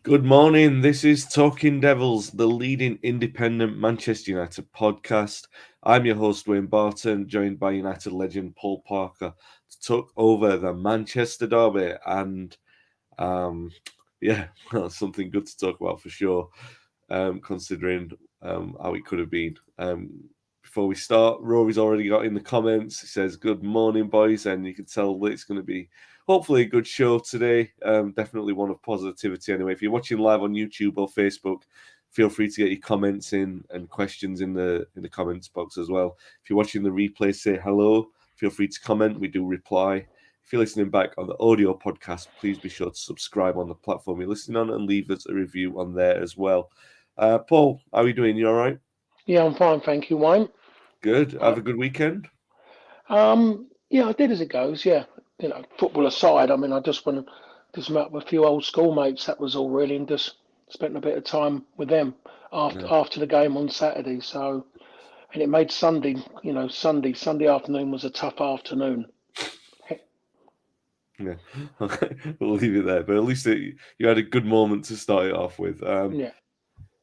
Good morning. This is Talking Devils, the leading independent Manchester United podcast. I'm your host, Wayne Barton, joined by United legend Paul Parker to talk over the Manchester derby. And um, yeah, well, something good to talk about for sure, considering how it could have been. Before we start, Rory's already got in the comments. He says, "Good morning, boys," and you can tell that it's going to be hopefully a good show today. Definitely one of positivity. Anyway, if you're watching live on YouTube or Facebook, feel free to get your comments in and questions in the comments box as well. If you're watching the replay, say hello. Feel free to comment. We do reply. If you're listening back on the audio podcast, please be sure to subscribe on the platform you're listening on and leave us a review on there as well. Paul, how are you doing? You all right? Yeah, I'm fine, thank you, Wayne. Good. Uh, Have a good weekend. yeah, I did as it goes. Yeah, football aside, I mean, I just went just met with a few old schoolmates. That was all really, and just spent a bit of time with them after Yeah. after the game on Saturday. So, and it made Sunday, Sunday afternoon was a tough afternoon. Yeah. Okay. We'll leave it there. But at least you had a good moment to start it off with. Yeah.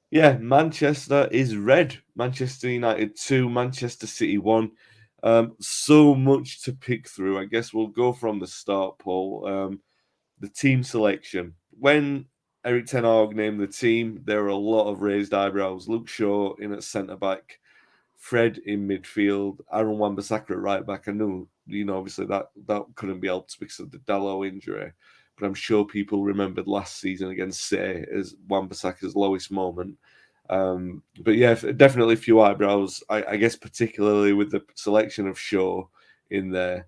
Yeah, Manchester is red. Manchester United 2, Manchester City 1. So much to pick through. I guess we'll go from the start, Paul. The team selection. When Eric Ten Hag named the team, there were a lot of raised eyebrows. Luke Shaw in at centre back, Fred in midfield, Aaron Wan-Bissaka at right back. I knew, obviously that couldn't be helped because of the Dalot injury, but I'm sure people remembered last season against City as Wan-Bissaka's lowest moment. But yeah, definitely a few eyebrows. I guess particularly with the selection of Shaw in there.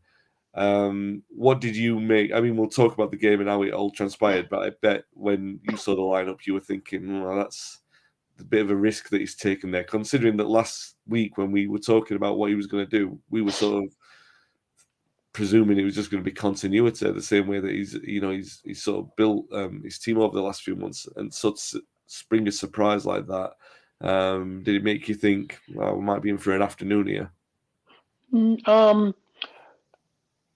What did you make? I mean, we'll talk about the game and how it all transpired, but I bet when you saw the lineup, you were thinking, well, that's a bit of a risk that he's taken there, considering that last week when we were talking about what he was going to do, we were sort of presuming it was just going to be continuity, the same way that he's sort of built his team over the last few months, and such spring a surprise like that. Did it make you think, well, we might be in for an afternoon here? Mm,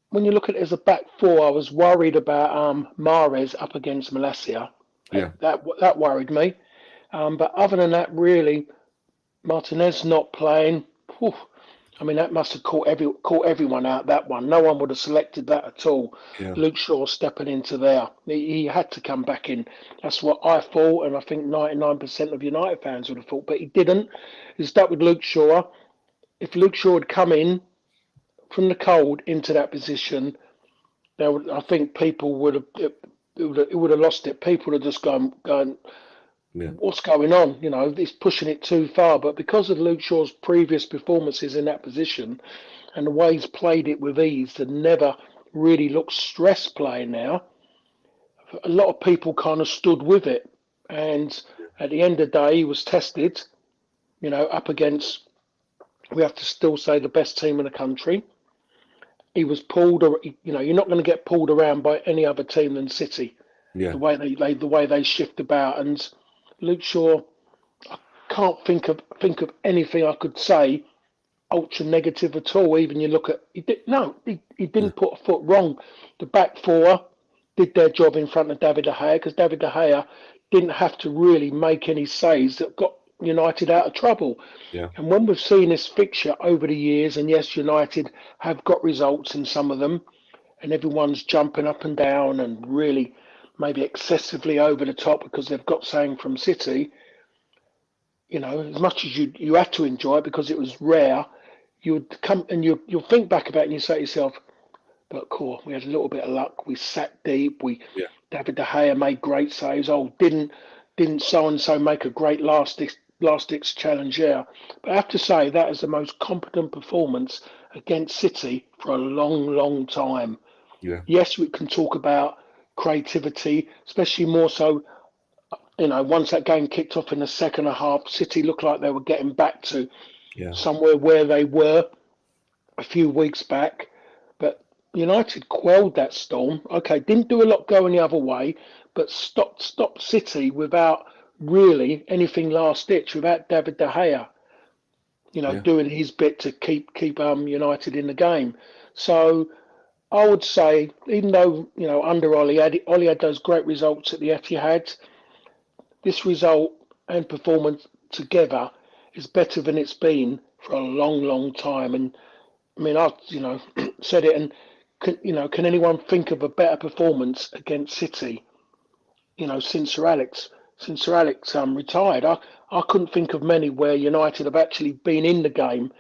when you look at it as a back four, I was worried about Mahrez up against Malaysia. Yeah, That worried me. But other than that, really, Martinez not playing. Whew, I mean, that must have caught everyone out. That one, no one would have selected that at all. yeah, Luke Shaw stepping into there, he had to come back in. That's what I thought, and I think 99% of United fans would have thought, but he didn't. He stuck with Luke Shaw. If Luke Shaw had come in from the cold into that position, I think people would have it would have lost it. People would have just gone, yeah, what's going on? He's pushing it too far. But because of Luke Shaw's previous performances in that position and the way he's played it with ease and never really looked stressed playing now, a lot of people kind of stood with it. And at the end of the day, he was tested, up against, we have to still say, the best team in the country. He was pulled, you're not going to get pulled around by any other team than City. yeah, The way they shift about, and Luke Shaw, can't think of anything I could say ultra negative at all. Even you look at he yeah, didn't put a foot wrong. The back four did their job in front of David De Gea because David De Gea didn't have to really make any saves that got United out of trouble. yeah, And when we've seen this fixture over the years, and yes, United have got results in some of them, and everyone's jumping up and down and really maybe excessively over the top because they've got something from City. As much as you had to enjoy it because it was rare, you would come and you'll think back about it and you say to yourself, but cool, we had a little bit of luck. We sat deep. We yeah, David De Gea made great saves. Oh, didn't so and so make a great last ditch challenge? Yeah, but I have to say that is the most competent performance against City for a long, long time. yeah, Yes, we can talk about creativity, especially more so. Once that game kicked off in the second half, City looked like they were getting back to yeah, somewhere where they were a few weeks back. But United quelled that storm. Okay, didn't do a lot going the other way, but stopped City without really anything last ditch, without David De Gea, yeah, doing his bit to keep United in the game. So I would say, even though under Ollie had those great results at the Etihad, this result and performance together is better than it's been for a long, long time. And I mean, I said it, and can anyone think of a better performance against City? Since Sir Alex retired, I couldn't think of many where United have actually been in the game,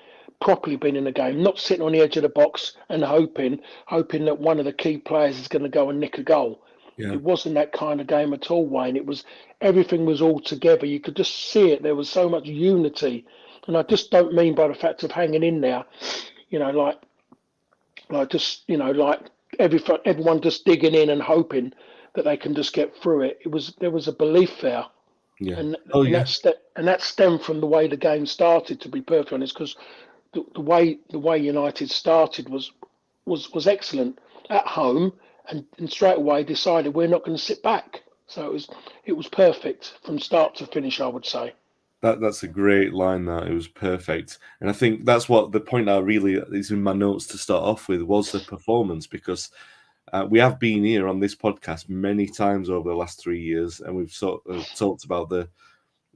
properly been in the game, not sitting on the edge of the box and hoping that one of the key players is going to go and nick a goal. Yeah, It wasn't that kind of game at all, Wayne. It was everything was all together. You could just see it. There was so much unity, and I just don't mean by the fact of hanging in there, you know, just like everyone just digging in and hoping that they can just get through it. There was a belief there, yeah. and Oh and yeah, that stemmed from the way the game started. To be perfectly honest, because the way United started was excellent at home, and straight away decided we're not going to sit back. So it was perfect from start to finish, I would say. that's a great line. That it was perfect, and I think that's what the point I really is in my notes to start off with was the performance because we have been here on this podcast many times over the last 3 years, and we've sort of talked about the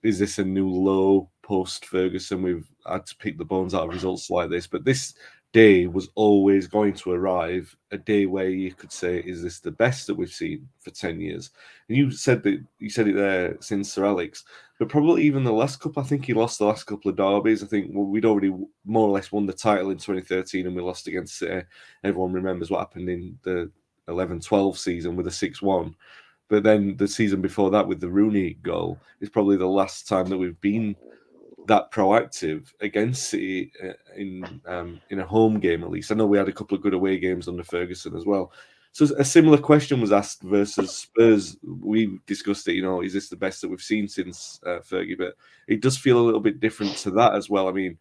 is this a new low post Ferguson? We've had to pick the bones out of results like this, but this day was always going to arrive, a day where you could say, is this the best that we've seen for 10 years? And you said it there since Sir Alex, but probably even the last couple, I think he lost the last couple of derbies. I think we'd already more or less won the title in 2013 and we lost against City. Everyone remembers what happened in the 11-12 season with a 6-1. But then the season before that with the Rooney goal is probably the last time that we've been that proactive against City in a home game at least. I know we had a couple of good away games under Ferguson as well. So a similar question was asked versus Spurs. We discussed it. Is this the best that we've seen since Fergie? But it does feel a little bit different to that as well. I mean,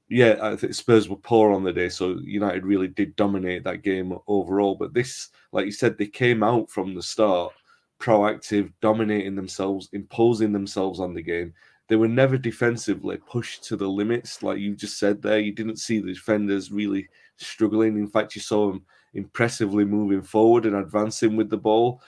yeah, I think Spurs were poor on the day, so United really did dominate that game overall. But this, like you said, they came out from the start proactive, dominating themselves, imposing themselves on the game. They were never defensively pushed to the limits, like you just said there. You didn't see the defenders really struggling. In fact, you saw them impressively moving forward and advancing with the ball.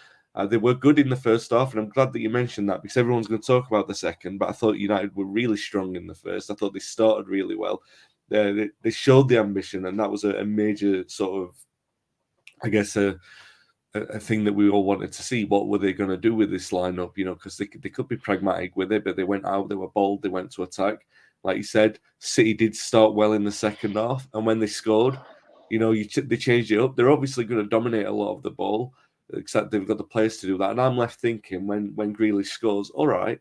They were good in the first half, and I'm glad that you mentioned that because everyone's going to talk about the second. But I thought United were really strong in the first. I thought they started really well. They showed the ambition, and that was a major sort of, I guess, a thing that we all wanted to see. What were they going to do with this lineup? Because they could be pragmatic with it, but they went out, they were bold, they went to attack. Like you said, City did start well in the second half, and when they scored, they changed it up. They're obviously going to dominate a lot of the ball, except they've got the players to do that. And I'm left thinking when Grealish scores, all right,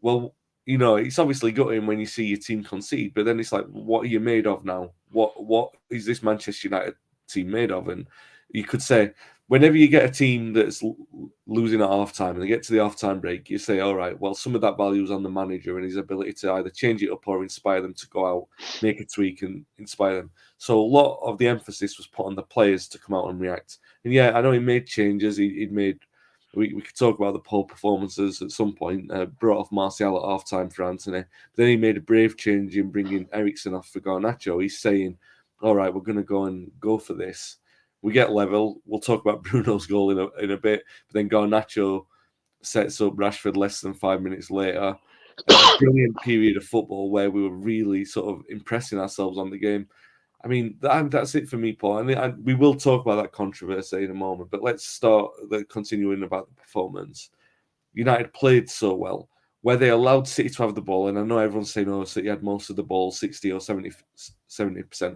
well, it's obviously gutting when you see your team concede, but then it's like, what are you made of now? What is this Manchester United team made of? And you could say, whenever you get a team that's losing at half time and they get to the half time break, you say, all right, well, some of that value is on the manager and his ability to either change it up or inspire them to go out, make a tweak and inspire them. So a lot of the emphasis was put on the players to come out and react. And yeah, I know he made changes. He'd made. We could talk about the poor performances at some point. Brought off Martial at half time for Anthony. But then he made a brave change in bringing Eriksen off for Garnacho. He's saying, all right, we're going to go for this. We get level. We'll talk about Bruno's goal in a bit. But then Garnacho sets up Rashford less than 5 minutes later. A brilliant period of football where we were really sort of impressing ourselves on the game. I mean, that's it for me, Paul. And we will talk about that controversy in a moment. But let's start continuing about the performance. United played so well, where they allowed City to have the ball. And I know everyone's saying, oh, City had most of the ball, 60 or 70%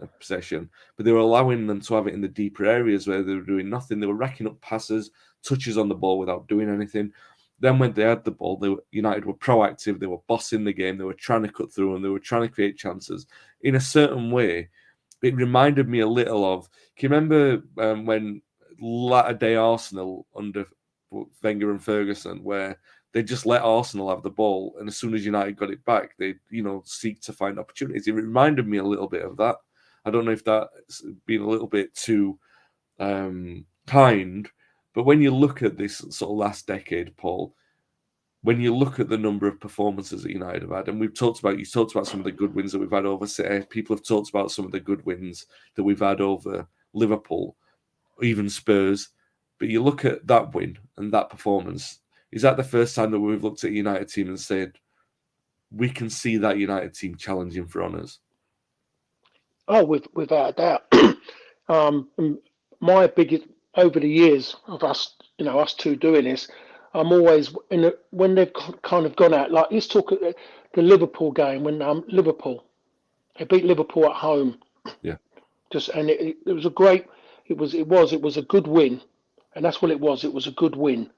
of possession. But they were allowing them to have it in the deeper areas where they were doing nothing. They were racking up passes, touches on the ball without doing anything. Then when they had the ball, United were proactive. They were bossing the game. They were trying to cut through and they were trying to create chances in a certain way. It reminded me a little of. Can you remember when latter day Arsenal under Wenger and Ferguson, where they just let Arsenal have the ball, and as soon as United got it back, they seek to find opportunities. It reminded me a little bit of that. I don't know if that's been a little bit too kind, but when you look at this sort of last decade, Paul, when you look at the number of performances that United have had, and you talked about some of the good wins that we've had over City. People have talked about some of the good wins that we've had over Liverpool, even Spurs. But you look at that win and that performance, Is that the first time that we've looked at a United team and said, we can see that United team challenging for honours? Oh, without a doubt. My biggest over the years of us, us two doing this, I'm always when they've kind of gone out. Like let's talk at the Liverpool game when Liverpool they beat Liverpool at home. Yeah. It was a great. It was a good win, and that's what it was. It was a good win.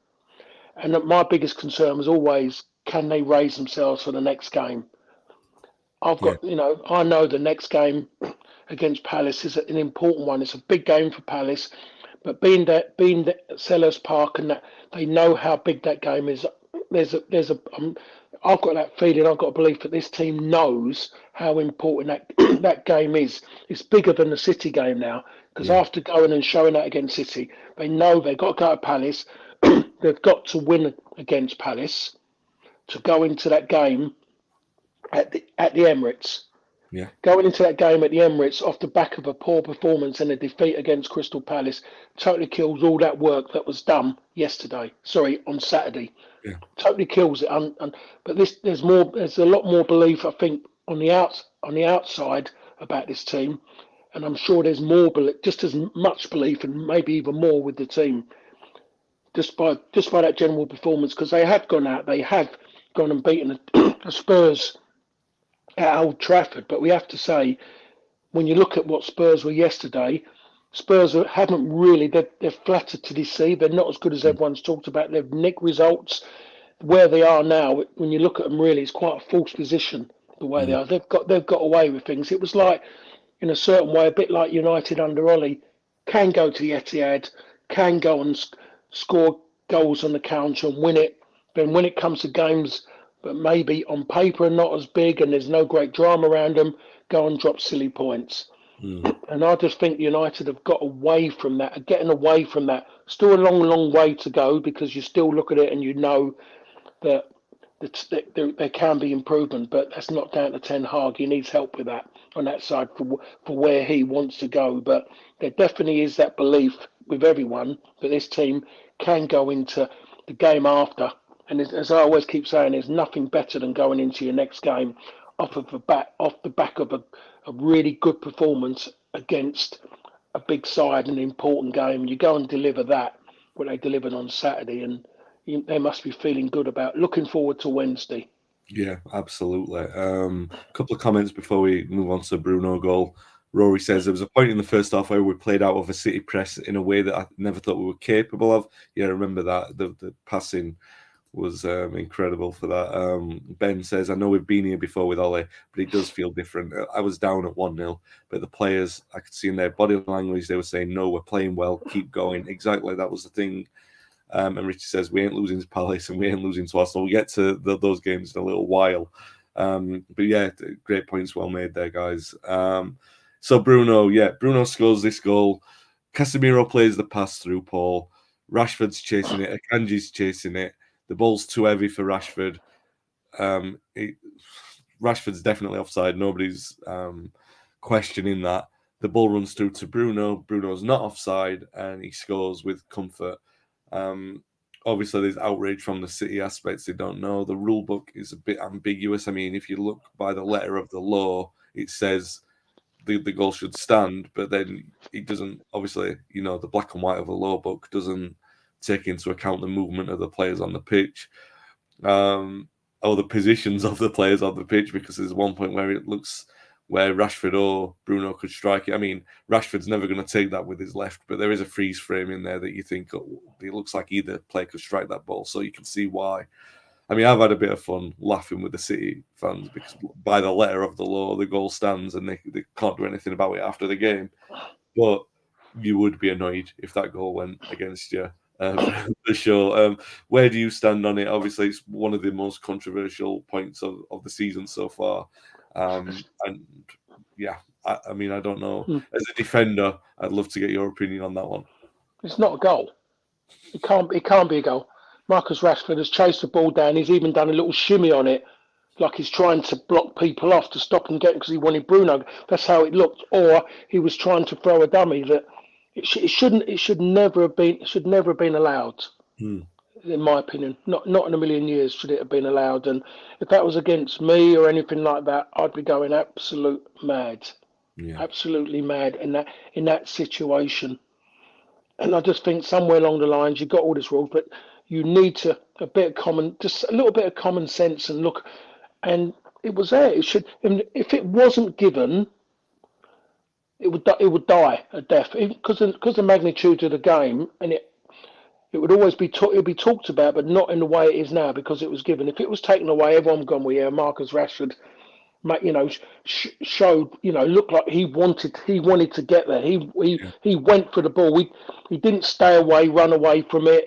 And my biggest concern was always, can they raise themselves for the next game? Yeah. I know the next game against Palace is an important one. It's a big game for Palace, but being at Selhurst Park and that they know how big that game is. I've got that feeling. I've got a belief that this team knows how important that that game is. It's bigger than the City game now because Yeah. after going and showing that against City, they know they've got to go to Palace. They've got to win against Palace to go into that game at the Emirates. Yeah. Going into that game at the Emirates off the back of a poor performance and a defeat against Crystal Palace totally kills all that work that was done yesterday. Sorry, on Saturday. Yeah. Totally kills it. But there's more. There's a lot more belief, I think, on the outside about this team, and I'm sure there's more belief, just as much belief, and maybe even more with the team, just by that general performance, because they have gone out. They have gone and beaten the Spurs at Old Trafford. But we have to say, when you look at what Spurs were yesterday, Spurs haven't really, they're flattered to deceive. They're not as good as Mm. everyone's talked about. They've nicked results. Where they are now, when you look at them, really, it's quite a false position the way they Mm. are. They've got away with things. It was like, in a certain way, a bit like United under Ollie, can go to the Etihad, can go and score goals on the counter and win it. Then when it comes to games but maybe on paper are not as big and there's no great drama around them, go and drop silly points. Mm. And I just think United have got away from that, are getting away from that. Still a long, long way to go because you still look at it and you know that there can be improvement, but that's not down to Ten Hag. He needs help with that on that side for where he wants to go. But there definitely is that belief with everyone that this team can go into the game after. And as I always keep saying, there's nothing better than going into your next game off the back of a really good performance against a big side, an important game. You go and deliver that, what they delivered on Saturday, and they must be feeling good about looking forward to Wednesday. Yeah, absolutely. A couple of comments before we move on to the Bruno goal. Rory says there was a point in the first half where we played out of a City press in a way that I never thought we were capable of. Yeah, I remember that. The passing was incredible for that. Ben says, I know we've been here before with Ollie, but it does feel different. I was down at 1-0, but the players, I could see in their body language, they were saying, no, we're playing well, keep going. Exactly, that was the thing. And Richie says, we ain't losing to Palace and we ain't losing to Arsenal. We'll get to those games in a little while. But yeah, great points well made there, guys. So Bruno scores this goal. Casemiro plays the pass through, Paul. Rashford's chasing it. Akanji's chasing it. The ball's too heavy for Rashford. Rashford's definitely offside. Nobody's questioning that. The ball runs through to Bruno. Bruno's not offside, and he scores with comfort. Obviously, there's outrage from the City aspects. They don't know. The rule book is a bit ambiguous. I mean, if you look by the letter of the law, it says the goal should stand, but then it doesn't. Obviously, the black and white of the law book doesn't take into account the movement of the players on the pitch, or the positions of the players on the pitch, because there's one point where it looks where Rashford or Bruno could strike it. I mean, Rashford's never going to take that with his left, but there is a freeze frame in there that you think, it looks like either player could strike that ball, so you can see why. I mean, I've had a bit of fun laughing with the City fans because by the letter of the law, the goal stands and they can't do anything about it after the game. But you would be annoyed if that goal went against you, for sure. Where do you stand on it? Obviously, it's one of the most controversial points of the season so far. And yeah, I mean, I don't know. As a defender, I'd love to get your opinion on that one. It's not a goal. It can't be a goal. Marcus Rashford has chased the ball down. He's even done a little shimmy on it, like he's trying to block people off to stop him getting because he wanted Bruno. That's how it looked. Or he was trying to throw a dummy that it should never have been allowed. in my opinion. Not in a million years should it have been allowed. And if that was against me or anything like that, I'd be going Yeah, absolutely mad in that situation. And I just think somewhere along the lines you've got all this rules, but you need to just a little bit of common sense and look. And it was there. It should. And if it wasn't given, it would die a death because the magnitude of the game, and it would always it would be talked about, but not in the way it is now because it was given. If it was taken away, everyone gone. Well, yeah, Marcus Rashford, you know, showed, looked like he wanted to get there. yeah, He went for the ball. He didn't stay away, run away from it.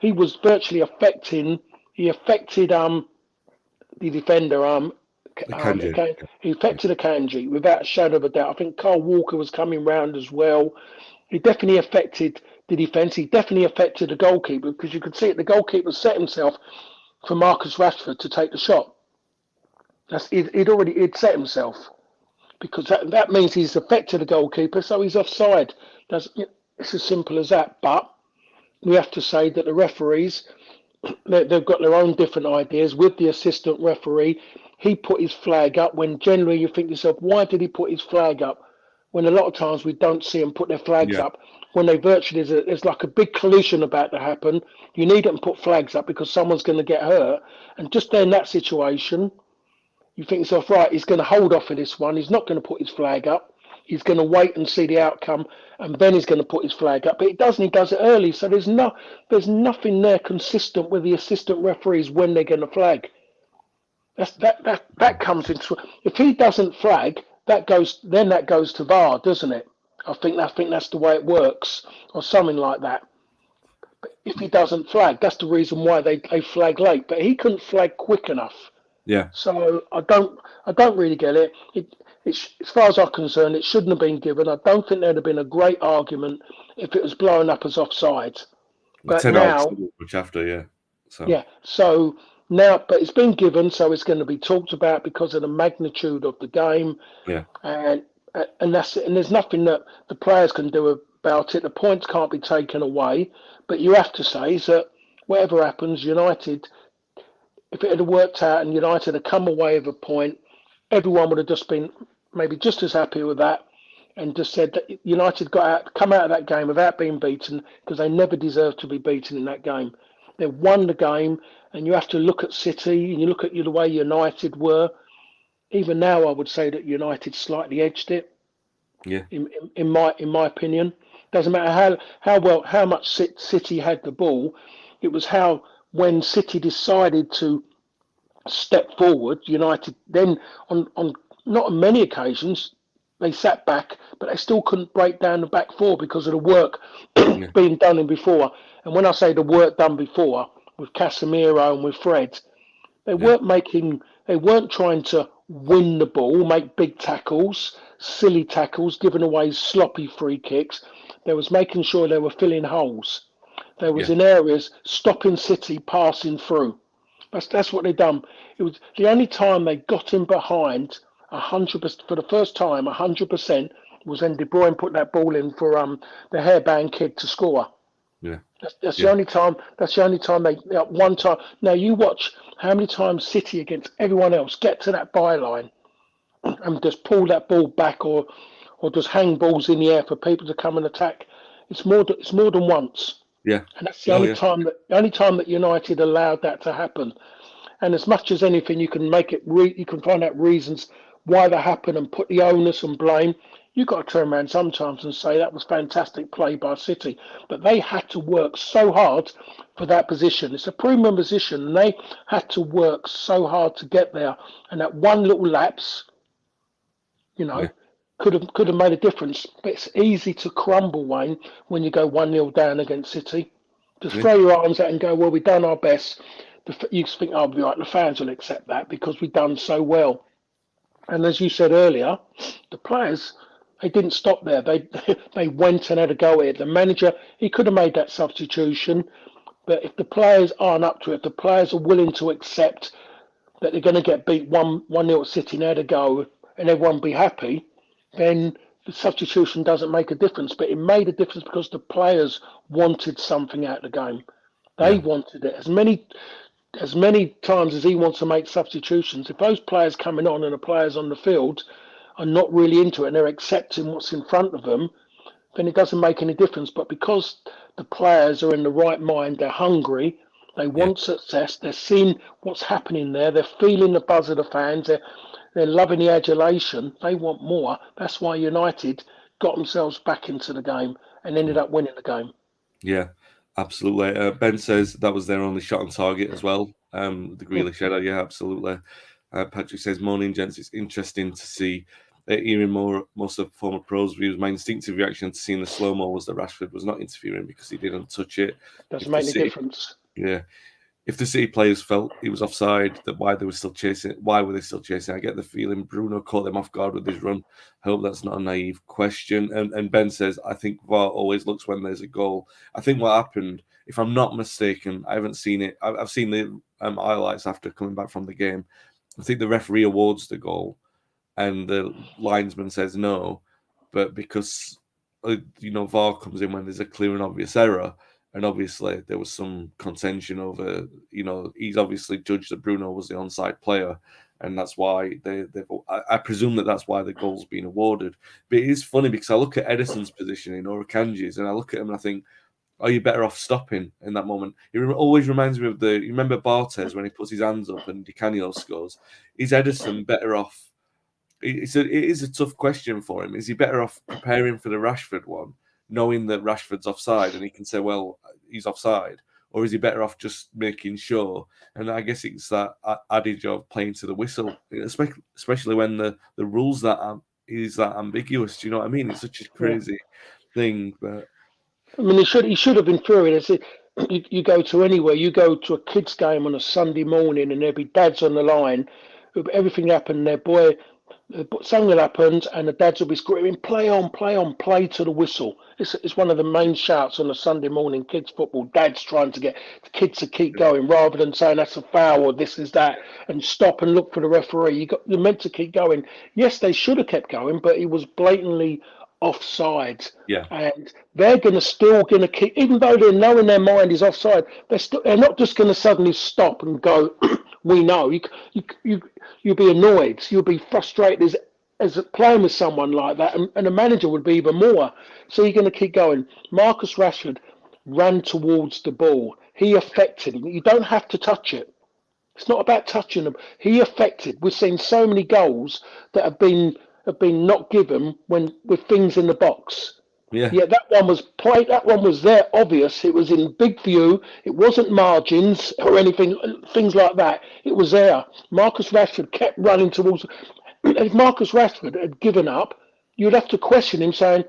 He was virtually affecting. He affected the defender I can do. Yeah, he affected Akanji without a shadow of a doubt. I think Carl Walker was coming round as well. He definitely affected the defence. He definitely affected the goalkeeper because you could see it. The goalkeeper set himself for Marcus Rashford to take the shot. He'd set himself because that means he's affected the goalkeeper, so he's offside. It's as simple as that. But we have to say that the referees, they've got their own different ideas. With the assistant referee, he put his flag up when generally you think to yourself, why did he put his flag up? When a lot of times we don't see them put their flags yeah, up. When they virtually, there's like a big collision about to happen. You need them to put flags up because someone's going to get hurt. And just there in that situation, you think to yourself, right, he's going to hold off for this one. He's not going to put his flag up. He's going to wait and see the outcome, and then he's going to put his flag up. But he doesn't. He does it early, so there's nothing there consistent with the assistant referees when they're going to flag. That comes into if he doesn't flag, that goes to VAR, doesn't it? I think that's the way it works, or something like that. If he doesn't flag, that's the reason why they flag late. But he couldn't flag quick enough. yeah. So I don't really get it. As far as I'm concerned, it shouldn't have been given. I don't think there'd have been a great argument if it was blown up as offside. The But 10 out now, much after, yeah. So, yeah. So now, but it's been given, so it's going to be talked about because of the magnitude of the game, yeah, and and that's it. And there's nothing that the players can do about it. The points can't be taken away. But you have to say is that whatever happens, United, if it had worked out and United had come away with a point, everyone would have just been maybe just as happy with that and just said that United come out of that game without being beaten because they never deserved to be beaten in that game. They won the game, and you have to look at City and you look at the way United were. Even now, I would say that United slightly edged it. yeah, In my opinion, doesn't matter how much City had the ball. It was how when City decided to step forward, United then on not on many occasions they sat back, but they still couldn't break down the back four because of the work yeah, being done in before. And when I say the work done before with Casemiro and with Fred, they yeah, weren't making, they weren't trying to win the ball, make big tackles, silly tackles, giving away sloppy free kicks. They was making sure they were filling holes. They was yeah, in areas stopping City passing through. That's what they done. It was the only time they got in behind 100% for the first time. 100% was when De Bruyne put that ball in for the hairband kid to score. yeah, That's the yeah, only time. That's the only time they one time. Now you watch how many times City against everyone else get to that byline and just pull that ball back or just hang balls in the air for people to come and attack. It's more than once, yeah. and that's the Oh, only yeah, time that United allowed that to happen. And as much as anything, you can make it. You can find out reasons why that happened and put the onus and blame. You've got to turn around sometimes and say that was fantastic play by City, but they had to work so hard for that position. It's a premium position, and they had to work so hard to get there. And that one little lapse, you know, yeah, could have made a difference. But it's easy to crumble, Wayne, when you go 1-0 down against City. Just yeah, throw your arms out and go, well, we've done our best. You think, oh, right, the fans will accept that because we've done so well. And as you said earlier, the players, they didn't stop there. They went and had a go at it. The manager, he could have made that substitution, but if the players aren't up to it, if the players are willing to accept that they're going to get beat 1-0 at City and had a go and everyone be happy, then the substitution doesn't make a difference. But it made a difference because the players wanted something out of the game. They wanted it as many times as he wants to make substitutions. If those players coming on and the players on the field are not really into it and they're accepting what's in front of them, then it doesn't make any difference. But because the players are in the right mind, they're hungry, they yeah, want success, they're seeing what's happening there, they're feeling the buzz of the fans, they're loving the adulation, they want more. That's why United got themselves back into the game and ended up winning the game. yeah, absolutely. Ben says that was their only shot on target as well. The Grealish header, yeah, absolutely. Patrick says, "Morning, gents. It's interesting to see hearing most of former pros' views. My instinctive reaction to seeing the slow mo was that Rashford was not interfering because he didn't touch it. Doesn't If the make any City, difference. yeah, if the City players felt he was offside, that why they were still chasing? Why were they still chasing? I get the feeling Bruno caught them off guard with his run. I hope that's not a naive question." And Ben says, "I think VAR always looks when there's a goal. I think what happened, if I'm not mistaken, I haven't seen it. I've seen the highlights after coming back from the game. I think the referee awards the goal, and the linesman says no, but because VAR comes in when there's a clear and obvious error, and obviously there was some contention over, he's obviously judged that Bruno was the onside player, and that's why I presume that's why the goal's been awarded. But it is funny because I look at Edison's positioning or Akanji's, and I look at him and I think, are you better off stopping in that moment? It always reminds me of you remember Bartes when he puts his hands up and Di Canio scores. Is Edison better off? It is a tough question for him. Is he better off preparing for the Rashford one, knowing that Rashford's offside and he can say, well, he's offside? Or is he better off just making sure? And I guess it's that adage of playing to the whistle, especially when the rules is that ambiguous. Do you know what I mean? It's such a Yeah. crazy thing. But I mean, he should have been through it. You go to anywhere, you go to a kids' game on a Sunday morning, and there'll be dads on the line. Everything happened. Their boy, something happened, and the dads will be screaming, "Play on, play on, play to the whistle." It's one of the main shouts on a Sunday morning kids' football. Dads trying to get the kids to keep going, rather than saying that's a foul or this is that, and stop and look for the referee. You're meant to keep going. Yes, they should have kept going, but it was blatantly offside. yeah, And they're still going to keep, even though they know in their mind is offside, they're not just going to suddenly stop and go, we know. You'll be annoyed, you'll be frustrated as playing with someone like that, and the manager would be even more. So you're going to keep going. Marcus Rashford ran towards the ball. He affected him. You don't have to touch it. It's not about touching them. He affected. We've seen so many goals that have been not given when with things in the box. yeah, Yeah, that one was played. That one was there, obvious. It was in big view. It wasn't margins or anything, things like that. It was there. Marcus Rashford kept running towards. If Marcus Rashford had given up, you'd have to question him, saying,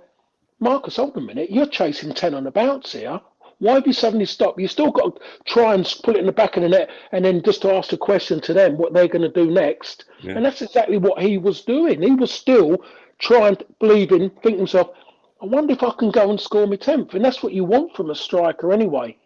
"Marcus, hold a minute. You're chasing 10 on the bounce here. Why have you suddenly stopped? You still got to try and put it in the back of the net, and then just to ask a question to them what they're going to do next." yeah, And that's exactly what he was doing. He was still trying to think himself, "I wonder if I can go and score my 10th." And that's what you want from a striker anyway.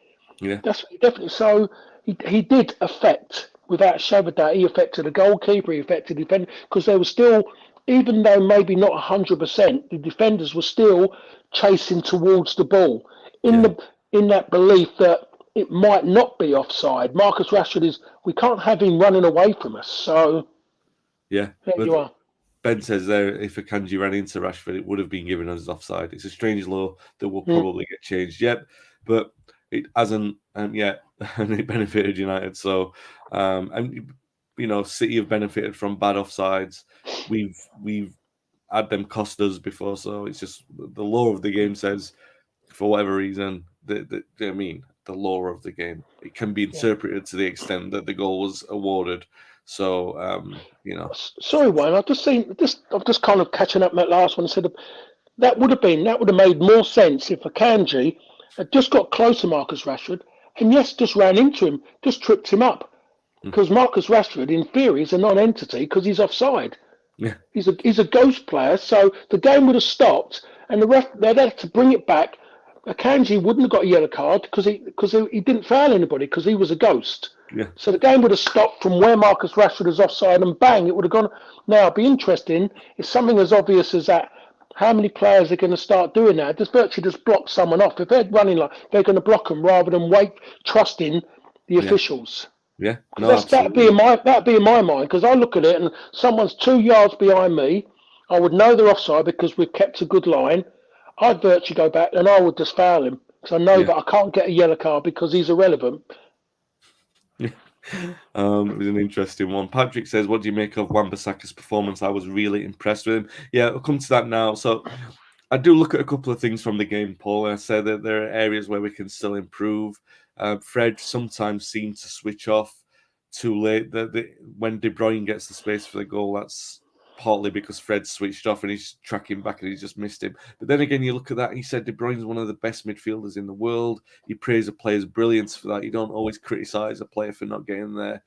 yeah, That's definitely so. He did affect, without a shadow of a doubt, he affected the goalkeeper, he affected the defender, because they were still, even though maybe not 100%, the defenders were still chasing towards the ball in yeah, the in that belief that it might not be offside. Marcus Rashford we can't have him running away from us. So yeah. there But you are. Ben says there, if Akanji ran into Rashford, it would have been given as offside. It's a strange law that will Mm, probably get changed yet, but it hasn't yet, and it benefited United. So, and City have benefited from bad offsides. We've had them cost us before, so it's just the law of the game says, for whatever reason, the law of the game, it can be yeah. interpreted to the extent that the goal was awarded. So, Sorry, Wayne. I'm just kind of catching up on that last one. I said that would have made more sense if Akanji had just got close to Marcus Rashford and yes, just ran into him, just tripped him up. Because Marcus Rashford, in theory, is a non-entity because he's offside. yeah, He's a ghost player, so the game would have stopped, and they'd have to bring it back. Akanji wouldn't have got a yellow card because he didn't foul anybody because he was a ghost. yeah, So the game would have stopped from where Marcus Rashford is offside, and bang, it would have gone. Now, it'd be interesting if something as obvious as that How many players are going to start doing that? Just virtually just block someone off. If they're running like they're going to block them rather than wait, trusting the Yeah, officials. yeah, Because no, that's absolutely. that'd be in my mind. Because I look at it and someone's 2 yards behind me, I would know they're offside because we've kept a good line. I'd virtually go back and I would just foul him because I know Yeah. that I can't get a yellow card because he's irrelevant. It was an interesting one. Patrick says, "What do you make of Wan-Bissaka's performance? I was really impressed with him." Yeah, I'll come to that now. So, I do look at a couple of things from the game, Paul. And I say that there are areas where we can still improve. Fred sometimes seems to switch off too late. When De Bruyne gets the space for the goal, that's partly because Fred switched off and he's tracking back and he's just missed him. But then again, you look at that and he said De Bruyne's one of the best midfielders in the world. You praise a player's brilliance for that. You don't always criticise a player for not getting there.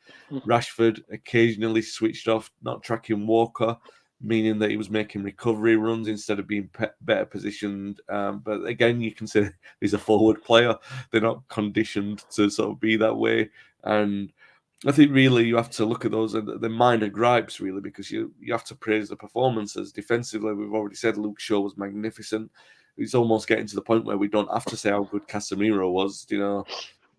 Rashford occasionally switched off, not tracking Walker, meaning that he was making recovery runs instead of being better positioned. But again, you consider he's a forward player. They're not conditioned to sort of be that way. And I think really you have to look at those the minor gripes really because you have to praise the performances. Defensively, we've already said Luke Shaw was magnificent. He's almost getting to the point where we don't have to say how good Casemiro was. You know,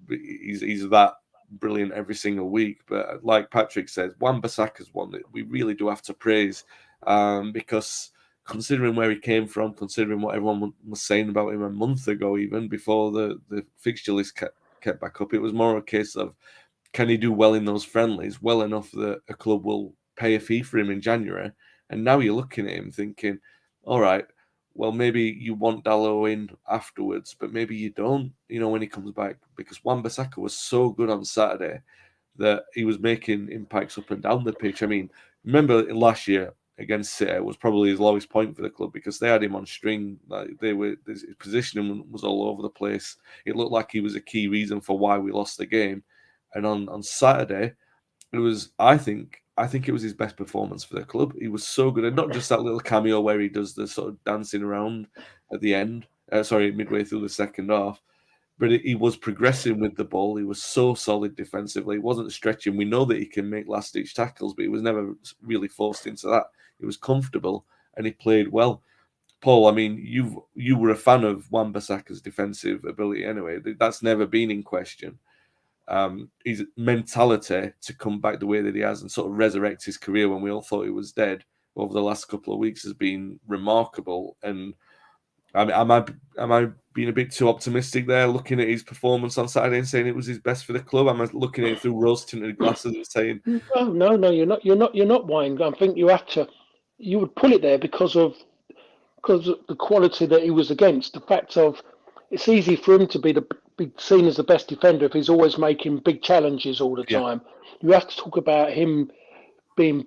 he's that brilliant every single week. But like Patrick says, Wan-Bissaka's one that we really do have to praise because considering where he came from, considering what everyone was saying about him a month ago, even before the fixture list kept back up, it was more a case of can he do well in those friendlies, well enough that a club will pay a fee for him in January? And now you're looking at him thinking, all right, well, maybe you want Dalot in afterwards, but maybe you don't, when he comes back, because Wan-Bissaka was so good on Saturday that he was making impacts up and down the pitch. I mean, remember last year against City was probably his lowest point for the club because they had him on string. Like his positioning was all over the place. It looked like he was a key reason for why we lost the game. And on Saturday, it was I think it was his best performance for the club. He was so good, and not just that little cameo where he does the sort of dancing around at the end. Midway through the second half. But he was progressing with the ball. He was so solid defensively. He wasn't stretching. We know that he can make last-ditch tackles, but he was never really forced into that. He was comfortable and he played well. Paul, I mean, you were a fan of Wan-Bissaka's defensive ability anyway. That's never been in question. His mentality to come back the way that he has and sort of resurrect his career when we all thought he was dead over the last couple of weeks has been remarkable. And I mean, am I being a bit too optimistic there, looking at his performance on Saturday and saying it was his best for the club? Am I looking at it through rose-tinted glasses and saying, No, you're not Wayne. I think you would pull it there because of the quality that he was against. The fact of it's easy for him to be seen as the best defender if he's always making big challenges all the yeah, time. You have to talk about him being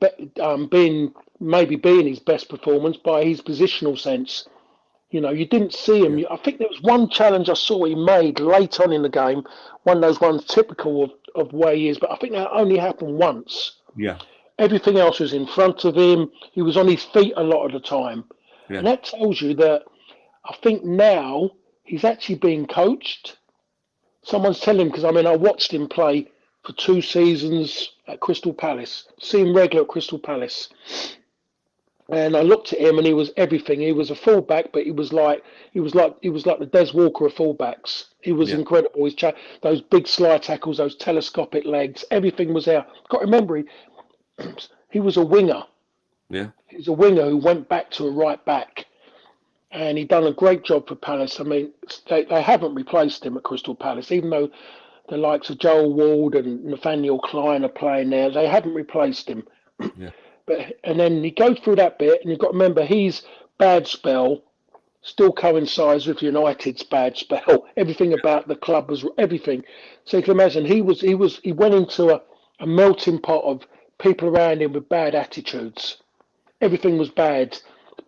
his best performance by his positional sense. You didn't see him. yeah, I think there was one challenge I saw he made late on in the game, one of those ones typical of where he is, but I think that only happened once. yeah, Everything else was in front of him. He was on his feet a lot of the time. yeah, And that tells you that I think now he's actually being coached. Someone's telling him, because I mean, I watched him play for 2 seasons at Crystal Palace, see him regular at Crystal Palace. And I looked at him, and he was everything. He was a fullback, but he was like the Des Walker of fullbacks. He was yeah, incredible. Those big slide tackles, those telescopic legs, everything was there. Got to remember, he was a winger. yeah, He was a winger who went back to a right back, and he done a great job for Palace. I mean, they haven't replaced him at Crystal Palace, even though the likes of Joel Ward and Nathaniel Klein are playing there. They haven't replaced him. yeah, And then you go through that bit, and you've got to remember his bad spell still coincides with United's bad spell. Everything about the club was everything. So you can imagine he went into a melting pot of people around him with bad attitudes. Everything was bad.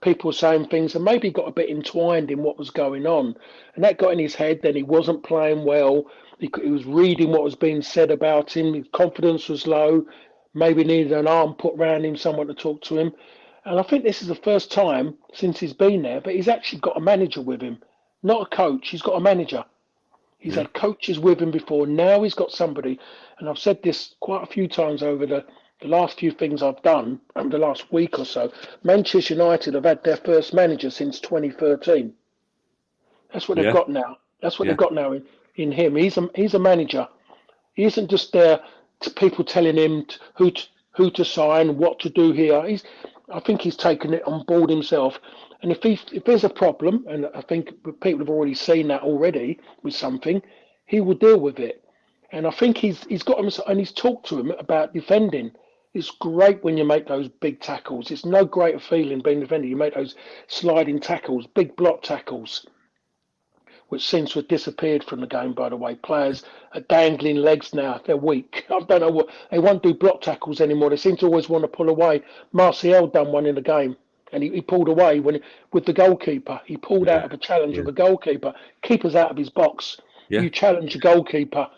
People were saying things, and maybe he got a bit entwined in what was going on, and that got in his head. Then he wasn't playing well. He was reading what was being said about him. His confidence was low. Maybe needed an arm put around him, someone to talk to him. And I think this is the first time since he's been there, but he's actually got a manager with him, not a coach. He's got a manager. He's yeah, had coaches with him before. Now he's got somebody, and I've said this quite a few times over the The last few things I've done over the last week or so, Manchester United have had their first manager since 2013. That's what they've Yeah, got now. That's what they've yeah, got now in him. He's a manager. He isn't just there to people telling him who to sign, what to do here. I think he's taken it on board himself. And if there's a problem, and I think people have already seen that already with something, he will deal with it. And I think he's got him, and he's talked to him about defending. It's great when you make those big tackles. It's no greater feeling being defended. You make those sliding tackles, big block tackles, which seems to have disappeared from the game, by the way. Players are dangling legs now. They're weak. I don't know what they won't do block tackles anymore. They seem to always want to pull away. Martial done one in the game, and he pulled away with the goalkeeper. He pulled yeah, out of a challenge yeah, of a goalkeeper. Keeper's out of his box. yeah, You challenge the goalkeeper,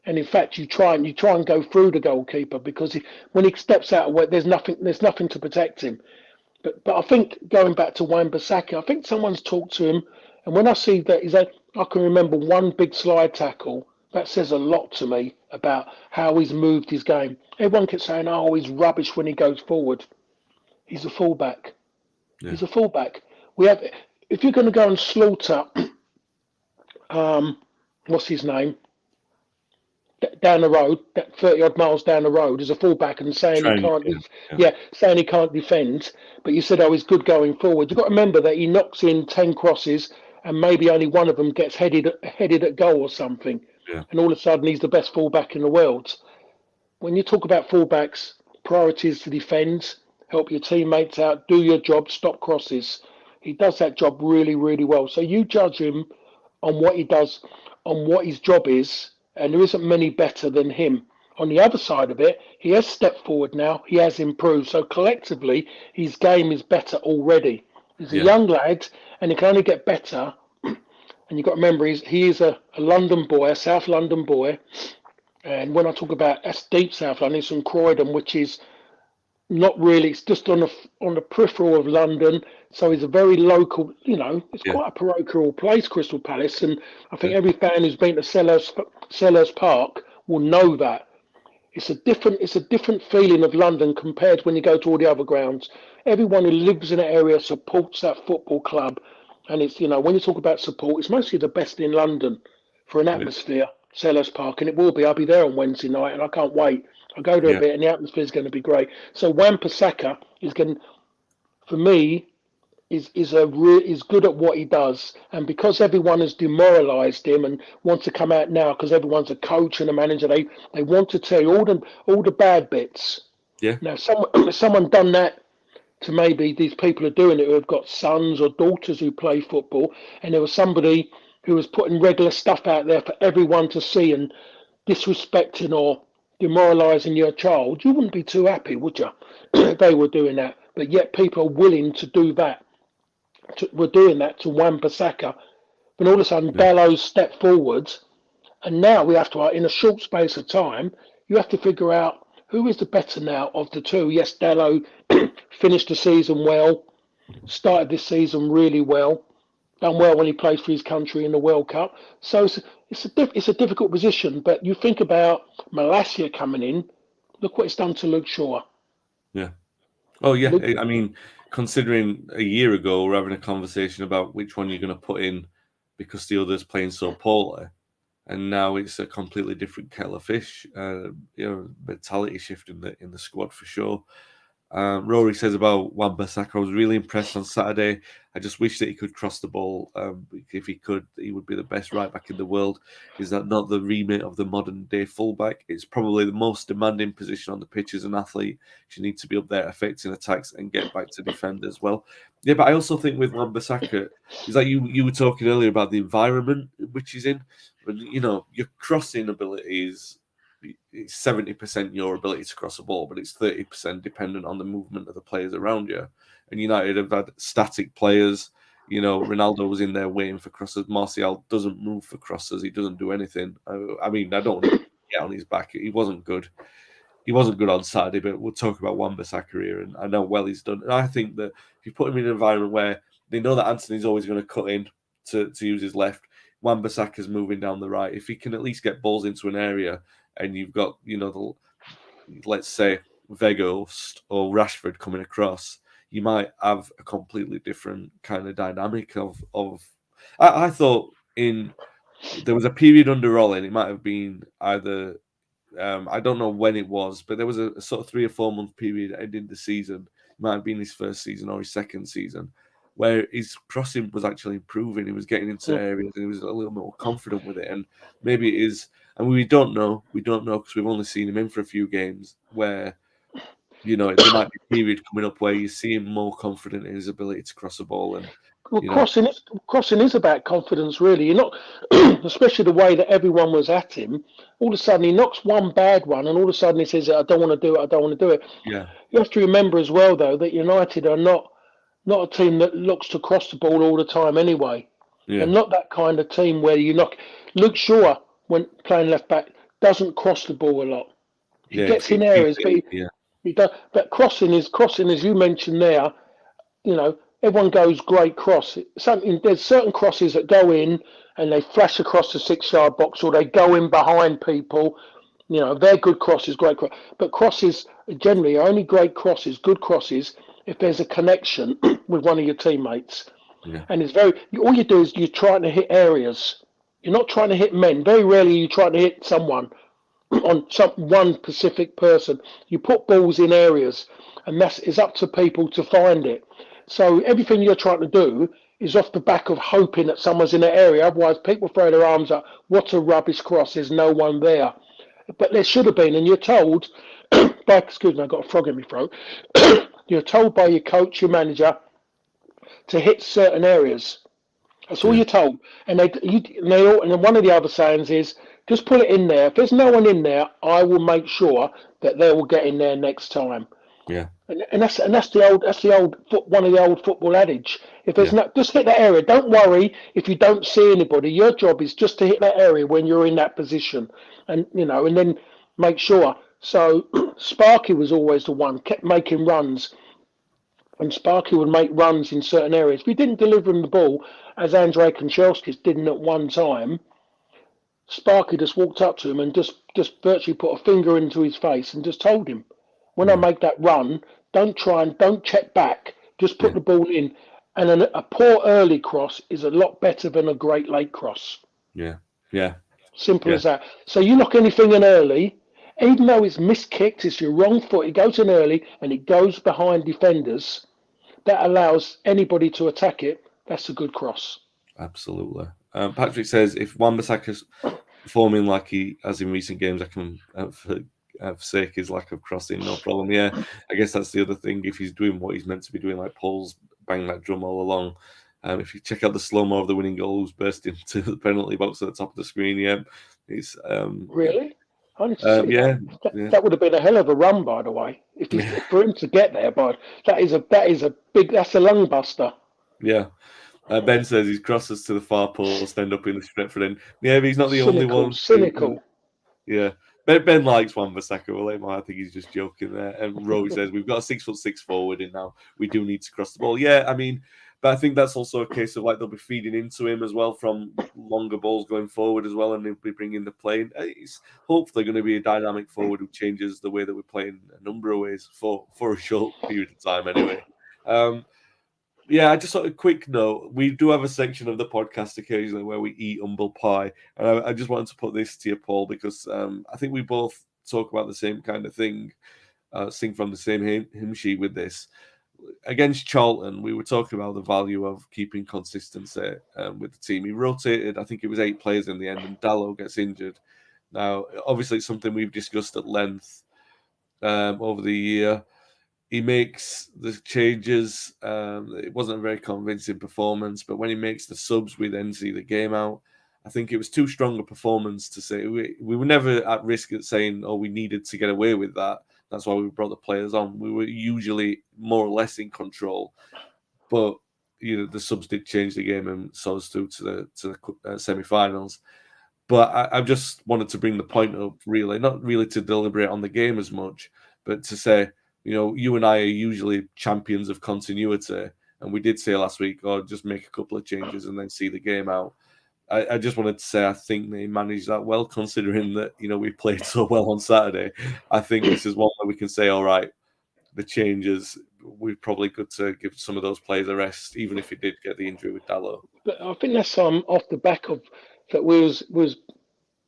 and in fact, you try and go through the goalkeeper because when he steps out of way, there's nothing to protect him. But I think going back to Wan-Bissaka, I think someone's talked to him, and when I see that I can remember one big slide tackle. That says a lot to me about how he's moved his game. Everyone keeps saying, "Oh, he's rubbish when he goes forward." He's a fullback. yeah. He's a fullback. We have, if you're going to go and slaughter, what's his name, down the road, that 30 odd miles down the road, as a fullback, and saying he Trying, can't, yeah, yeah, yeah, saying he can't defend. But you said, oh, he's good going forward. You've got to remember that he knocks in 10 crosses, and maybe only one of them gets headed at goal or something. yeah, And all of a sudden, he's the best fullback in the world. When you talk about fullbacks, priority is to defend, help your teammates out, do your job, stop crosses. He does that job really, really well. So you judge him on what he does, on what his job is, and there isn't many better than him. On the other side of it, he has stepped forward now. He has improved. So collectively, his game is better already. He's a yeah, young lad, and he can only get better. And you've got to remember, he is a London boy, a South London boy. And when I talk about that's deep South London, it's from Croydon, which is not really. It's just on the peripheral of London, so it's a very local. It's yeah, quite a parochial place, Crystal Palace, and I think yeah, every fan who's been to Sellers Park will know that. It's a different feeling of London compared when you go to all the other grounds. Everyone who lives in that area supports that football club, and when you talk about support, it's mostly the best in London for an yeah, atmosphere. Sellers Park, and it will be. I'll be there on Wednesday night, and I can't wait. I'll go there a yeah, bit, and the atmosphere is going to be great. So Wan-Bissaka is going, for me, is good at what he does, and because everyone has demoralised him and wants to come out now because everyone's a coach and a manager, they want to tell you all the bad bits. yeah, Now, someone done that to maybe these people are doing it who have got sons or daughters who play football, and there was somebody who was putting regular stuff out there for everyone to see and disrespecting or demoralising your child. You wouldn't be too happy, would you? If they were doing that, but yet people are willing to do that. Were doing that to Wan-Bissaka. Then all of a sudden, yeah, Dalot stepped forwards, and now we have to, in a short space of time, you have to figure out who is the better now of the two. Yes, Dalot finished the season well, started this season really well, done well when he plays for his country in the World Cup. So it's a difficult position. But you think about Malacia coming in. Look what it's done to Luke Shaw. yeah. Oh yeah, Luke, I mean, considering a year ago we're having a conversation about which one you're going to put in because the other's playing so poorly, and now it's a completely different kettle of fish. Mentality shift in the squad for sure. Rory says about Wan-Bissaka, I was really impressed on Saturday. I just wish that he could cross the ball. If he could, he would be the best right back in the world. Is that not the remit of the modern day fullback? It's probably the most demanding position on the pitch as an athlete. You need to be up there affecting attacks and get back to defend as well. Yeah, but I also think with Wan-Bissaka, is like you were talking earlier about the environment which he's in. But your crossing abilities, it's 70% your ability to cross a ball, but it's 30% dependent on the movement of the players around you. And United have had static players. Ronaldo was in there waiting for crosses. Martial doesn't move for crosses. He doesn't do anything. I mean, I don't want to get on his back. He wasn't good. He wasn't good on Saturday, but we'll talk about Wan-Bissaka here, and I know well he's done. And I think that if you put him in an environment where they know that Anthony's always going to cut in to use his left, Wan-Bissaka's moving down the right. If he can at least get balls into an area, and you've got, let's say Weghorst or Rashford coming across, you might have a completely different kind of dynamic of. I thought there was a period under Rolling. It might have been either I don't know when it was, but there was a sort of 3 or 4 month period ending the season. It might have been his first season or his second season, where his crossing was actually improving. He was getting into areas and he was a little more confident with it. And maybe it is, and we don't know because we've only seen him in for a few games where, there might be a period coming up where you see him more confident in his ability to cross a ball. And, Well, crossing is about confidence, really. You're not, especially the way that everyone was at him. All of a sudden, he knocks one bad one, and all of a sudden he says, "I don't want to do it. I don't want to do it." yeah, You have to remember as well, though, that United are not a team that looks to cross the ball all the time. Anyway, they're yeah, not that kind of team where you knock. Luke Shaw, when playing left back, doesn't cross the ball a lot. He yeah, gets in areas, but yeah, he does. But crossing, as you mentioned there. Everyone goes great cross. There's certain crosses that go in and they flash across the 6 yard box, or they go in behind people. They're good crosses, great cross. But crosses generally are only great crosses, good crosses, if there's a connection with one of your teammates. yeah, And all you do is you're trying to hit areas. You're not trying to hit men. Very rarely are you trying to hit someone on one specific person. You put balls in areas, and it's up to people to find it. So everything you're trying to do is off the back of hoping that someone's in that area. Otherwise, people throw their arms up. What a rubbish cross! There's no one there. But there should have been, and you're told excuse me, I've got a frog in my throat. You're told by your coach, your manager, to hit certain areas. That's all yeah, you're told. And and then one of the other sayings is, just put it in there. If there's no one in there, I will make sure that they will get in there next time. yeah, And that's one of the old football adage. If there's yeah, no, just hit that area. Don't worry if you don't see anybody. Your job is just to hit that area when you're in that position, and then make sure. So Sparky was always the one kept making runs, and Sparky would make runs in certain areas. If he didn't deliver him the ball, as Andrei Kanchelskis didn't at one time, Sparky just walked up to him and just virtually put a finger into his face and just told him, when I yeah, make that run, don't check back, just put yeah, the ball in. And a poor early cross is a lot better than a great late cross. yeah, yeah, Simple yeah, as that. So you knock anything in early, even though it's miskicked, it's your wrong foot, it goes in early and it goes behind defenders, that allows anybody to attack it. That's a good cross. absolutely. Patrick says if Wan-Bissaka's performing like he has in recent games, I can forsake his lack of crossing, no problem. Yeah, I guess that's the other thing. If he's doing what he's meant to be doing, like Paul's bang that drum all along. If you check out the slow mo of the winning goal, who's burst into the penalty box at the top of the screen, yeah, it's Really? I need to see that. yeah, That, yeah, that would have been a hell of a run, by the way. For him to get there, but that is a big. That's a lung buster. yeah. Ben says his crosses to the far post end up in the Stretford end. Yeah, but he's not the only Cynical, one. cynical. Yeah. Ben likes Wan-Bissaka. We'll let him. I think he's just joking there. And Rory says we've got a 6'6" forward in now. We do need to cross the ball. Yeah, I mean, but I think that's also a case of like they'll be feeding into him as well from longer balls going forward as well, and they'll be bringing the play. It's hopefully going to be a dynamic forward who changes the way that we're playing a number of ways for a short period of time anyway. Yeah, just sort of quick note. We do have a section of the podcast occasionally where we eat humble pie. And I just wanted to put this to you, Paul, because I think we both talk about the same kind of thing, sing from the same hymn sheet with this. Against Charlton, we were talking about the value of keeping consistency with the team. He rotated, I think it was 8 players in the end, and Dallo gets injured. Now, obviously, it's something we've discussed at length over the year. He makes the changes. It wasn't a very convincing performance, but when he makes the subs, we then see the game out. I think it was too strong a performance to say. We were never at risk at saying, oh, we needed to get away with that. That's why we brought the players on. We were usually more or less in control, but the subs did change the game and saw us through to the semi-finals. But I just wanted to bring the point up, really, not really to deliberate on the game as much, but to say, you and I are usually champions of continuity. And we did say last week, just make a couple of changes and then see the game out. I just wanted to say I think they managed that well, considering that we played so well on Saturday. I think this is one where we can say, all right, the changes, we're probably good to give some of those players a rest, even if he did get the injury with Dalot. But I think that's off the back of that we was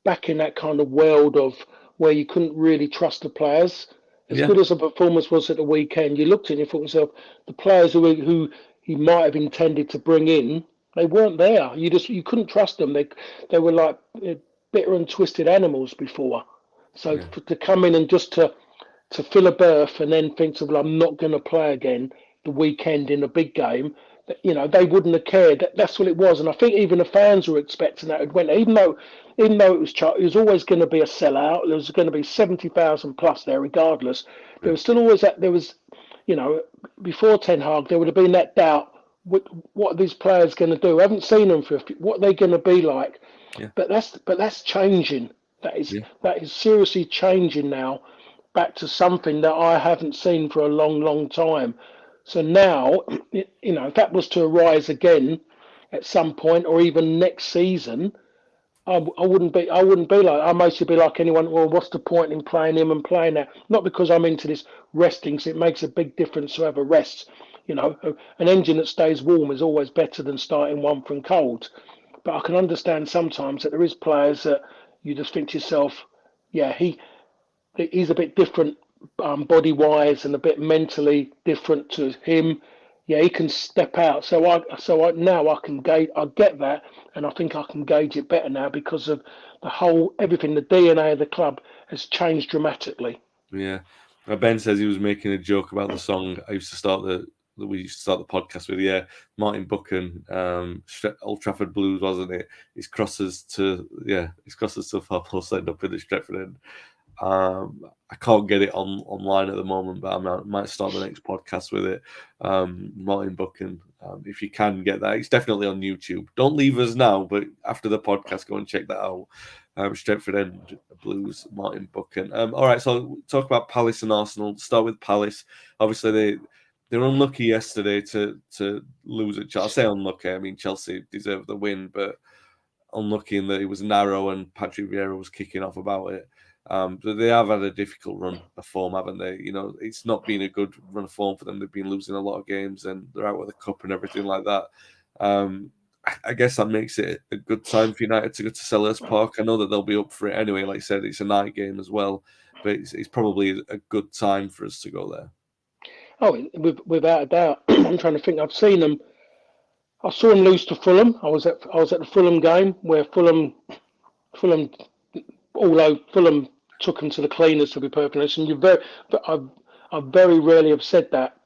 back in that kind of world of where you couldn't really trust the players. As Yeah, good as the performance was at the weekend, you looked at it and you thought to yourself, the players who he might have intended to bring in, they weren't there. You couldn't trust them. They were like bitter and twisted animals before. So yeah, to come in and just to fill a berth and then think of, well, I'm not going to play again the weekend in a big game. They wouldn't have cared. That's what it was, and I think even the fans were expecting that. It went, even though it was always going to be a sellout. There was going to be 70,000 plus there, regardless. There yeah, was still always that. There was, before Ten Hag, there would have been that doubt. What are these players going to do? I haven't seen them for what are they going to be like. yeah, But that's changing. That is yeah, that is seriously changing now, back to something that I haven't seen for a long, long time. So now, if that was to arise again at some point, or even next season, I wouldn't be. I wouldn't be like. I mostly be like anyone. Well, what's the point in playing him and playing that? Not because I'm into this resting. So it makes a big difference to have a rest. An engine that stays warm is always better than starting one from cold. But I can understand sometimes that there is players that you just think to yourself, yeah, he's a bit different, body wise, and a bit mentally different to him. Yeah, he can step out. So now I can gauge. I get that, and I think I can gauge it better now because of the whole everything. The DNA of the club has changed dramatically. yeah. Ben says he was making a joke about the song I used to start we used to start the podcast with. Yeah, Martin Buchan, Old Trafford Blues, wasn't it? His crosses to far post end up in the Stretford end. I can't get it online at the moment, but I might start the next podcast with it. Martin Buchan, if you can get that, it's definitely on YouTube. Don't leave us now, but after the podcast, go and check that out. Stretford End Blues, Martin Buchan. All right, so talk about Palace and Arsenal. Start with Palace. Obviously, they're unlucky yesterday to lose at Chelsea. I say unlucky, I mean Chelsea deserved the win, but unlucky in that it was narrow and Patrick Vieira was kicking off about it. But they have had a difficult run of form, haven't they? It's not been a good run of form for them. They've been losing a lot of games and they're out with the cup and everything like that. I guess that makes it a good time for United to go to Selhurst Park. I know that they'll be up for it anyway. Like I said, it's a night game as well, but it's probably a good time for us to go there. Oh, without a doubt. I'm trying to think. I saw them lose to Fulham. I was at the Fulham game where Fulham although Fulham took them to the cleaners, to be perfectly honest, and but I very rarely have said that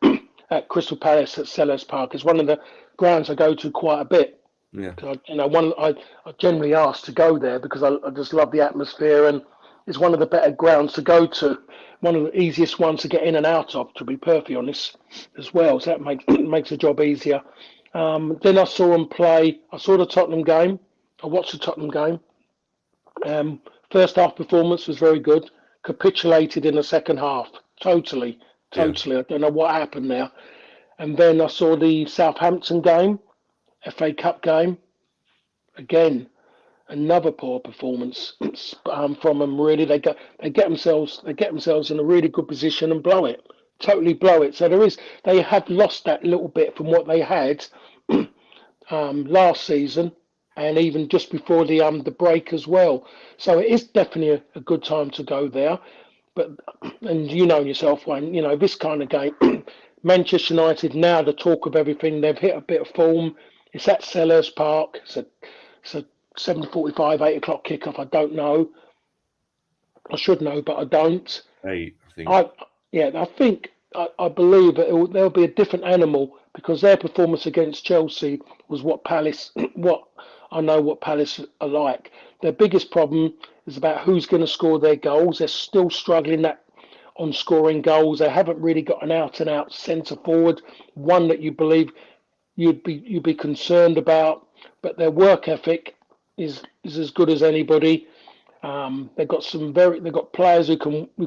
at Crystal Palace at Selhurst Park. It's one of the grounds I go to quite a bit. Yeah, 'Cause I generally ask to go there because I just love the atmosphere, and it's one of the better grounds to go to, one of the easiest ones to get in and out of, to be perfectly honest, as well. So that makes the job easier. Then I saw them play. I saw the Tottenham game. I watched the Tottenham game. Um, First half performance was very good. Capitulated in the second half. Totally, yeah, totally. I don't know what happened there. And then I saw the Southampton game, FA Cup game. Again, another poor performance from them. Really, they get themselves in a really good position and blow it. Totally blow it. So they have lost that little bit from what they had last season, and even just before the break as well. So it is definitely a good time to go there. But and you know yourself, when this kind of game, Manchester United now the talk of everything. They've hit a bit of form. It's at Selhurst Park. It's a 7:45, 8 o'clock kickoff. I don't know. I should know, but I don't. 8, I think. I Yeah, I believe that there'll be a different animal because their performance against Chelsea was what Palace what I know what Palace are like. Their biggest problem is about who's going to score their goals. They're still struggling that on scoring goals. They haven't really got an out and out centre forward, one that you believe you'd be concerned about. But their work ethic is as good as anybody. They've got players who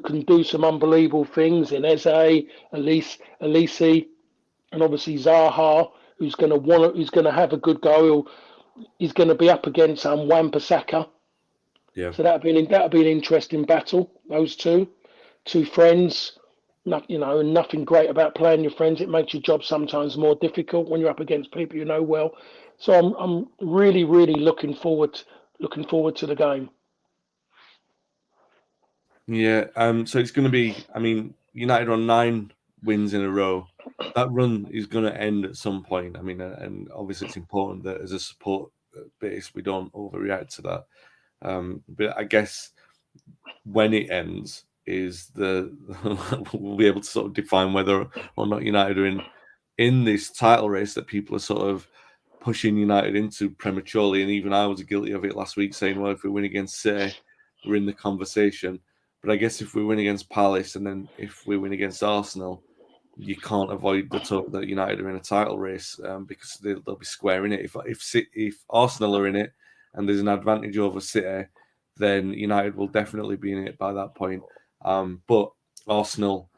can do some unbelievable things in Eze, Elise, and obviously Zaha, who's going to have a good goal. He's going to be up against Wan-Bissaka. Yeah. So that'll be an interesting battle. Those two friends. And nothing great about playing your friends. It makes your job sometimes more difficult when you're up against people you know well. So I'm really really looking forward to the game. Yeah. So it's going to be. I mean, United on 9 wins in a row. That run is going to end at some point. I mean, and obviously it's important that as a support base we don't overreact to that. But I guess when it ends is we'll be able to sort of define whether or not United are in this title race that people are sort of pushing United into prematurely. And even I was guilty of it last week, saying, well, if we win against City, we're in the conversation. But I guess if we win against Palace and then if we win against Arsenal, you can't avoid the talk that United are in a title race because they'll be squaring it. If Arsenal are in it and there's an advantage over City, then United will definitely be in it by that point. But Arsenal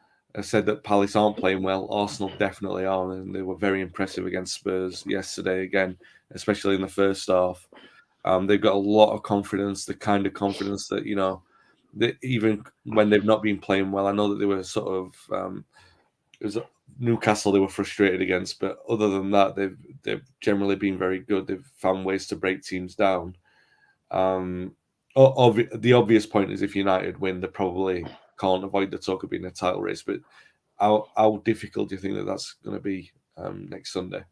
said that Palace aren't playing well. Arsenal definitely are, and they were very impressive against Spurs yesterday again, especially in the first half. They've got a lot of confidence, the kind of confidence that, that even when they've not been playing well, I know that they were sort of it was Newcastle they were frustrated against, but other than that, they've generally been very good. They've found ways to break teams down. The obvious point is if United win, they probably can't avoid the talk of being a title race. But how difficult do you think that's going to be next Sunday?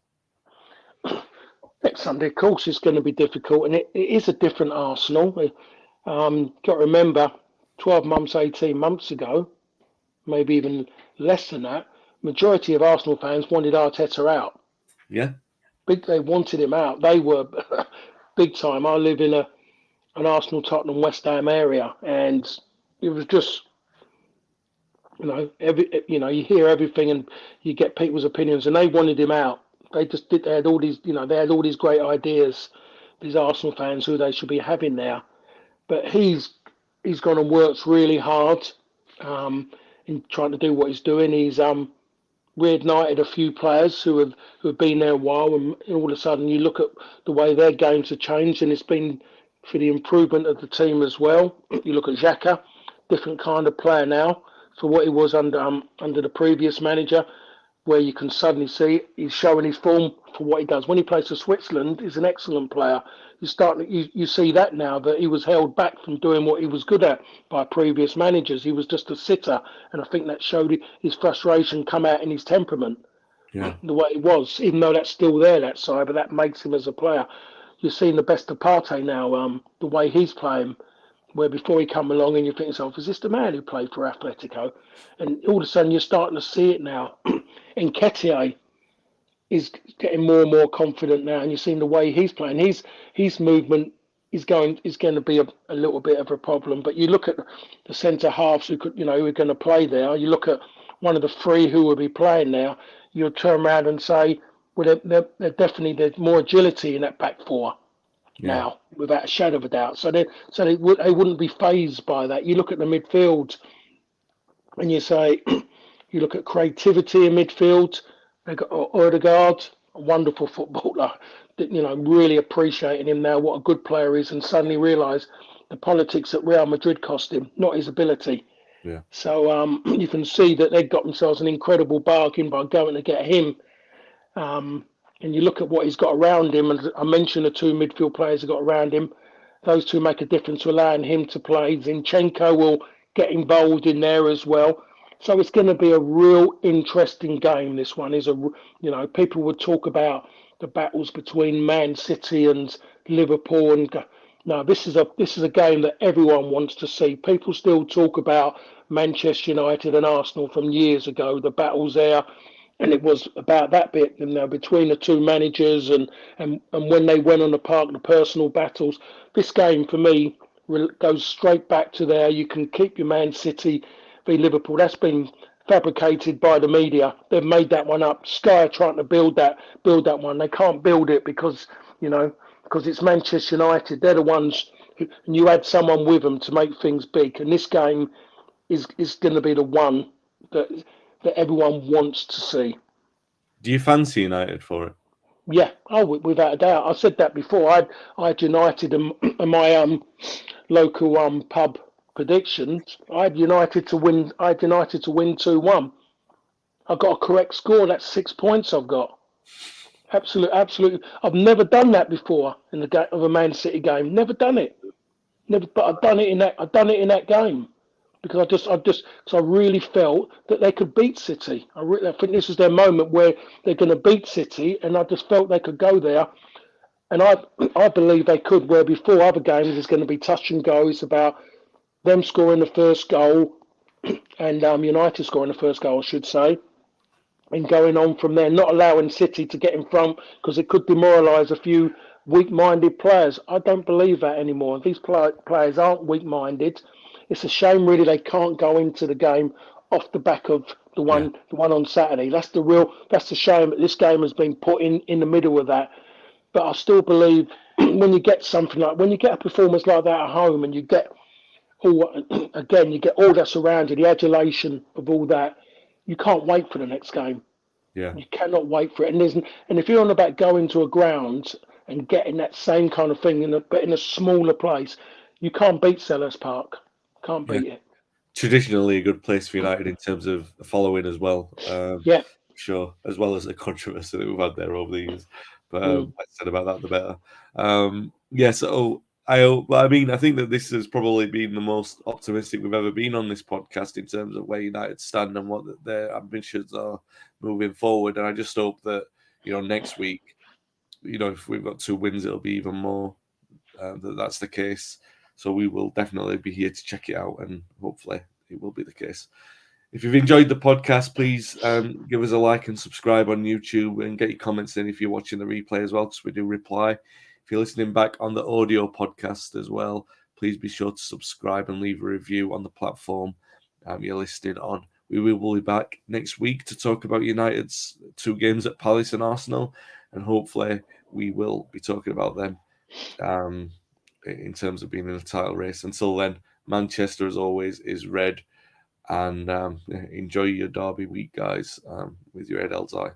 Next Sunday, of course, is going to be difficult, and it is a different Arsenal. Got to remember, 12 months, 18 months ago, maybe even less than that, majority of Arsenal fans wanted Arteta out. Yeah. They wanted him out. They were big time. I live in an Arsenal, Tottenham, West Ham area, and it was just you hear everything and you get people's opinions, and they wanted him out. They just did. They had all these, they had all these great ideas. These Arsenal fans who they should be having there, but he's gone and worked really hard in trying to do what he's doing. He's reignited a few players who have been there a while, and all of a sudden you look at the way their games have changed, and it's been for the improvement of the team as well. You look at Xhaka, different kind of player now for what he was under the previous manager, where you can suddenly see he's showing his form for what he does. When he plays for Switzerland, he's an excellent player. You see that now that he was held back from doing what he was good at by previous managers. He was just a sitter, and I think that showed his frustration come out in his temperament, Yeah. the way it was. Even though that's still there, that side, but that makes him as a player. You're seeing the best of Partey now, the way he's playing. Where before he come along and you think to yourself, is this the man who played for Atletico? And all of a sudden you're starting to see it now. And Nketiah is getting more and more confident now, and you're seeing the way he's playing. His movement is going to be a little bit of a problem. But you look at the centre halves who who are going to play there. You look at one of the three who will be playing there. You'll turn around and say, well, they're definitely there's more agility in that back four now, without a shadow of a doubt. So they wouldn't be phased by that. You look at the midfield, and you say, you look at creativity in midfield. They got Odegaard, a wonderful footballer. Really appreciating him now, what a good player he is, and suddenly realise the politics at Real Madrid cost him, not his ability. Yeah. So you can see that they've got themselves an incredible bargain by going to get him. And you look at what he's got around him, and I mentioned the two midfield players he got around him. Those two make a difference, allowing him to play. Zinchenko will get involved in there as well. So it's going to be a real interesting game. This one is people would talk about the battles between Man City and Liverpool, and no, this is a game that everyone wants to see. People still talk about Manchester United and Arsenal from years ago, the battles there, and it was about that bit, between the two managers and when they went on the park, the personal battles. This game for me goes straight back to there. You can keep your Man City v Liverpool. That's been fabricated by the media. They've made that one up. Sky are trying to build that one. They can't build it because it's Manchester United. They're the ones and you had someone with them to make things big. And this game is going to be the one that everyone wants to see. Do you fancy United for it? Yeah, oh, without a doubt. I said that before. I had United in my local pub predictions. I had United to win. I had United to win 2-1. I got a correct score. That's 6 points I've got. Absolutely. I've never done that before in the game of a Man City game. Never done it. Never. But I've done it in that. I've done it in that game because because I really felt that they could beat City. I think this is their moment where they're going to beat City, and I just felt they could go there. And I believe they could. Where before other games is going to be touch and go. It's about them scoring the first goal and United scoring the first goal, I should say, and going on from there, not allowing City to get in front because it could demoralise a few weak-minded players. I don't believe that anymore. These players aren't weak-minded. It's a shame, really, they can't go into the game off the back of Yeah, the one on Saturday. That's the shame that this game has been put in the middle of that. But I still believe when you get something like when you get a performance like that at home and you get all again you get all that's around you, the adulation of all that, you can't wait for the next game. yeah, You cannot wait for it. And if you're on about going to a ground and getting that same kind of thing but in a smaller place, you can't beat Sellers Park. Can't yeah. beat it. Traditionally, a good place for United in terms of following as well. Yeah. Sure, as well as the controversy that we've had there over the years. But Mm. I said about that, the better. Yeah, so I mean, I think that this has probably been the most optimistic we've ever been on this podcast in terms of where United stand and what their ambitions are moving forward. And I just hope that, next week, if we've got 2 wins, it'll be even more that's the case. So we will definitely be here to check it out, and hopefully it will be the case. If you've enjoyed the podcast, please give us a like and subscribe on YouTube and get your comments in if you're watching the replay as well, because we do reply. If you're listening back on the audio podcast as well, please be sure to subscribe and leave a review on the platform you're listening on. We will be back next week to talk about United's 2 games at Palace and Arsenal, and hopefully we will be talking about them in terms of being in a title race. Until then, Manchester, as always, is red. And enjoy your derby week, guys, with your head held high.